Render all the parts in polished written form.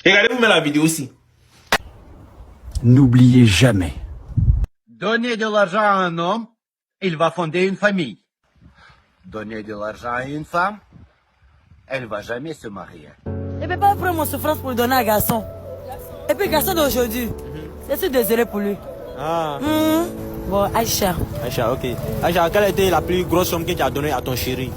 Regardez-vous même la vidéo aussi. N'oubliez jamais. Donnez de l'argent à un homme, il va fonder une famille. Donnez de l'argent à une femme, elle ne va jamais se marier. Je ne peux pas prendre mon souffrance pour le donner à un garçon. Et puis, le garçon d'aujourd'hui, je suis désolé pour lui. Ah. Bon, Aïcha. Aïcha, ok. Aïcha, quelle était la plus grosse somme que tu as donnée à ton chéri?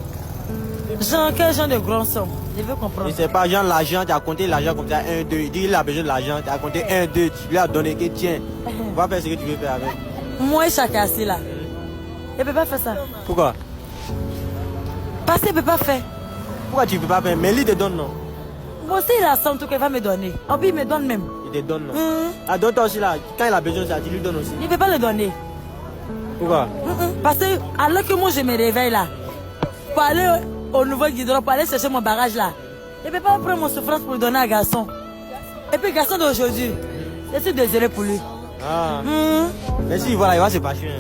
Genre, quel genre de grande somme? Je veux comprendre. Je sais pas, genre l'argent, tu as compté l'argent comme ça, 1, 2. Il dit qu'il a besoin de l'argent, tu as compté 1, 2, tu lui as donné, que tiens, va faire ce que tu veux faire avec. Moi, chacun assis là. Je ne peux pas faire ça. Pourquoi? Parce que je ne peux pas faire. Pourquoi tu ne peux pas faire? Mais lui te donne, non? Moi aussi, il a somme tout qu'il va me donner. En plus, il me donne même. Il te donne, non? Ah, donne-toi aussi là, quand il a besoin de ça, tu lui donnes aussi. Il ne peut pas le donner. Pourquoi? Parce que, alors que moi, je me réveille là, pour aller au nouveau guidon, pour aller chercher mon bagage là, je ne peux pas prendre mon souffrance pour le donner à un garçon. Et puis, le garçon d'aujourd'hui, je suis désolé pour lui. Ah. Mais si, voilà, il va se fâcher.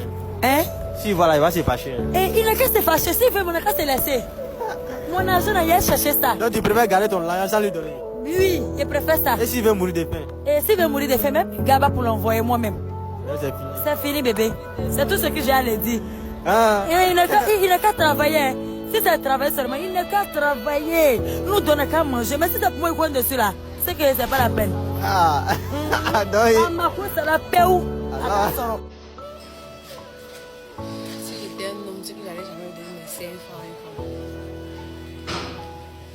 Hein? Si, voilà, il va se fâcher. Et il n'a qu'à se fâcher. S'il veut, il n'a qu'à se laisser. Mon argent, il a cherché ça. Donc tu préfères garder ton argent sans lui donner? Oui, je préfère ça. Et s'il veut mourir de faim? Et s'il veut mourir de faim, même, Gaba pour l'envoyer moi-même. C'est fini. C'est fini, bébé. C'est tout ce que j'ai à lui dire. Ah. Et il n'a qu'à travailler. Si c'est travailler seulement, il n'a qu'à travailler. Nous donnons qu'à manger. Mais si c'est pour moi, coin dessus là, c'est que c'est pas la peine. Ah. Donc, Ah, ma couille, c'est la paix où? Si j'étais un homme, c'est que j'allais jamais donner mes 5 francs à une femme.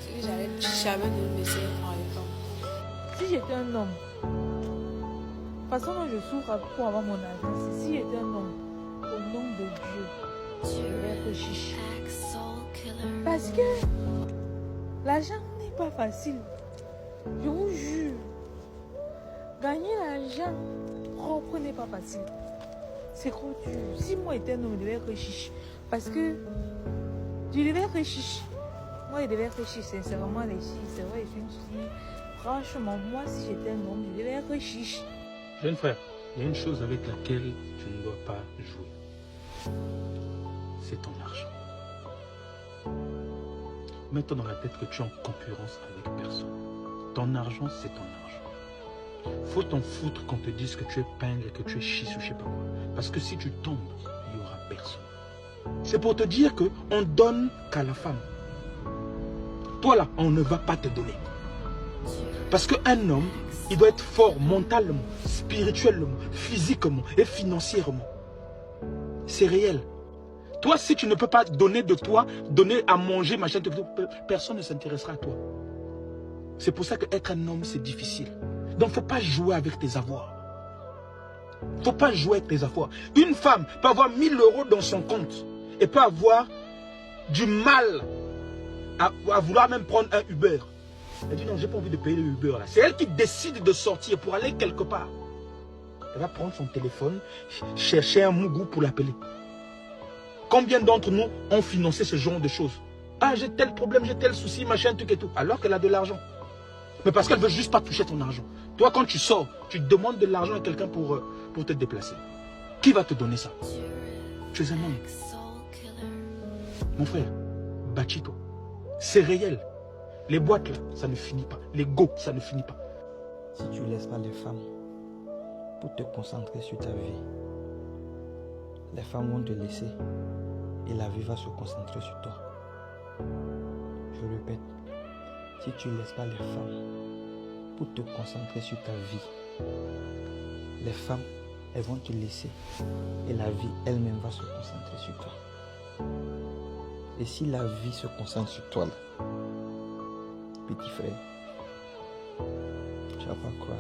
C'est que j'allais jamais donner mes 5 francs à une femme. Si j'étais un homme, la façon dont je souffre pour avoir mon argent, c'est si j'étais un homme, au nom de Dieu, je vais être chiche. Parce que l'argent n'est pas facile. Je vous jure. Gagner l'argent propre n'est pas facile. C'est trop dur. Si moi j'étais un homme, je devais être chiche. Parce que je devais être chiche. Moi, je devais être chiche, sincèrement, les filles. C'est vrai, je suis une fille. Franchement, moi, si j'étais un homme, je devais être chiche. Jeune frère, il y a une chose avec laquelle tu ne dois pas jouer. C'est ton argent. Mets-toi dans la tête que tu es en concurrence avec personne. Ton argent, c'est ton argent. Faut t'en foutre qu'on te dise que tu es pingre et que tu es chisse ou je sais pas quoi. Parce que si tu tombes, il n'y aura personne. C'est pour te dire qu'on donne qu'à la femme. Toi là, on ne va pas te donner. Parce qu'un homme, il doit être fort mentalement, spirituellement, physiquement et financièrement. C'est réel. Toi, si tu ne peux pas donner de toi, donner à manger, machin, personne ne s'intéressera à toi. C'est pour ça qu'être un homme, c'est difficile. Donc, il ne faut pas jouer avec tes avoirs. Il ne faut pas jouer avec tes avoirs. Une femme peut avoir 1000 € dans son compte et peut avoir du mal à vouloir même prendre un Uber. Elle dit non, j'ai pas envie de payer le Uber là. C'est elle qui décide de sortir pour aller quelque part. Elle va prendre son téléphone, chercher un mougou pour l'appeler. Combien d'entre nous ont financé ce genre de choses? Ah, j'ai tel problème, j'ai tel souci, machin, truc et tout. Alors qu'elle a de l'argent. Mais parce qu'elle veut juste pas toucher ton argent. Toi, quand tu sors, tu demandes de l'argent à quelqu'un pour te déplacer. Qui va te donner ça? Tu es un homme. Mon frère, bâtis-toi. C'est réel. Les boîtes là, ça ne finit pas. Les go, ça ne finit pas. Si tu ne laisses pas les femmes pour te concentrer sur ta vie, les femmes vont te laisser et la vie va se concentrer sur toi. Je répète, si tu ne laisses pas les femmes pour te concentrer sur ta vie, les femmes, elles vont te laisser et la vie elle-même va se concentrer sur toi. Et si la vie se concentre sur toi, petit frère, tu vas pas croire.